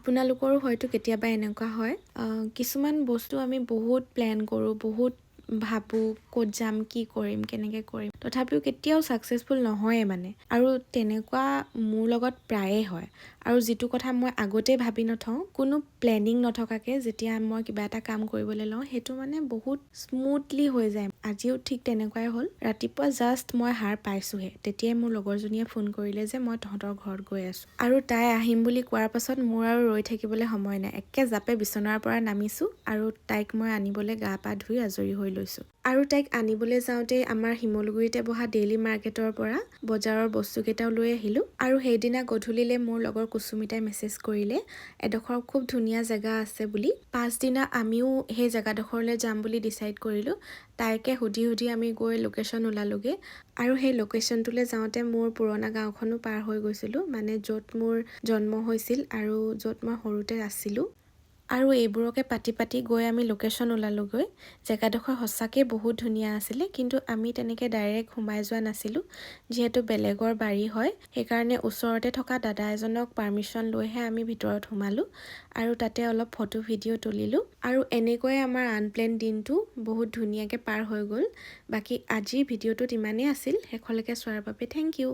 আপোনালোকৰো হয়তো কেতিয়াবা এনেকুৱা হয় কিছুমান বস্তু আমি বহুত প্লেন কৰোঁ, বহুত ভাবোঁ ক'ত যাম, কি কৰিম, কেনেকৈ কৰিম, তথাপিও কেতিয়াও ছাকচেছফুল নহয়ে মানে। আৰু তেনেকুৱা মোৰ লগত প্ৰায়ে হয়। আৰু যিটো কথা মই আগতেই ভাবি নথওঁ, কোনো প্লেনিং নথকাকৈ যেতিয়া মই কিবা এটা কাম কৰিবলৈ লওঁ, সেইটো মানে বহুত স্মুথলি হৈ যায়। আজিও ঠিক তেনেকুৱাই হ'ল। ৰাতিপুৱা জাষ্ট মই সাৰ পাইছোঁহে, তেতিয়াই মোৰ লগৰজনীয়ে ফোন কৰিলে যে মই তহঁতৰ ঘৰত গৈ আছোঁ। আৰু তাই আহিম বুলি কোৱাৰ পাছত মোৰ আৰু ৰৈ থাকিবলৈ সময় নাই। একে জাপে বিচনাৰ পৰা নামিছোঁ আৰু তাইক মই আনিবলৈ গা পা ধুই আজৰি হৈ লৈছোঁ। আৰু তাইক আনিবলৈ যাওঁতে আমাৰ শিমলুগুৰিতে বহা ডেইলি মাৰ্কেটৰ পৰা বজাৰৰ বস্তুকেইটাও লৈ আহিলোঁ। আৰু সেইদিনা গধূলিলৈ মোৰ লগৰ কুচুমিতাই মেছেজ কৰিলে এডোখৰ খুব ধুনীয়া জেগা আছে বুলি। পাছদিনা আমিও সেই জেগাডোখৰলৈ যাম বুলি ডিচাইড কৰিলোঁ। তাইকে সুধি আমি গৈ লোকেশ্যন ওলালোগৈ। আৰু সেই লোকেশ্যনটোলৈ যাওঁতে মোৰ পুৰণা গাঁওখনো পাৰ হৈ গৈছিলোঁ, মানে য'ত মোৰ জন্ম হৈছিল আৰু য'ত মই সৰুতে আছিলোঁ। আৰু এইবোৰকে পাতি গৈ আমি লোকেশ্যন ওলালোগৈ। জেগাডোখৰ সঁচাকৈ বহুত ধুনীয়া আছিলে, কিন্তু আমি তেনেকৈ ডাইৰেক্ট সোমাই যোৱা নাছিলোঁ, যিহেতু বেলেগৰ বাৰী হয়। সেইকাৰণে ওচৰতে থকা দাদা এজনক পাৰ্মিশ্যন লৈহে আমি ভিতৰত সোমালোঁ আৰু তাতে অলপ ফটো ভিডিঅ' তুলিলোঁ। আৰু এনেকৈয়ে আমাৰ আনপ্লেন দিনটো বহুত ধুনীয়াকৈ পাৰ হৈ গ'ল। বাকী আজিৰ ভিডিঅ'টোত ইমানেই আছিল। শেষলৈকে চোৱাৰ বাবে থেংক ইউ।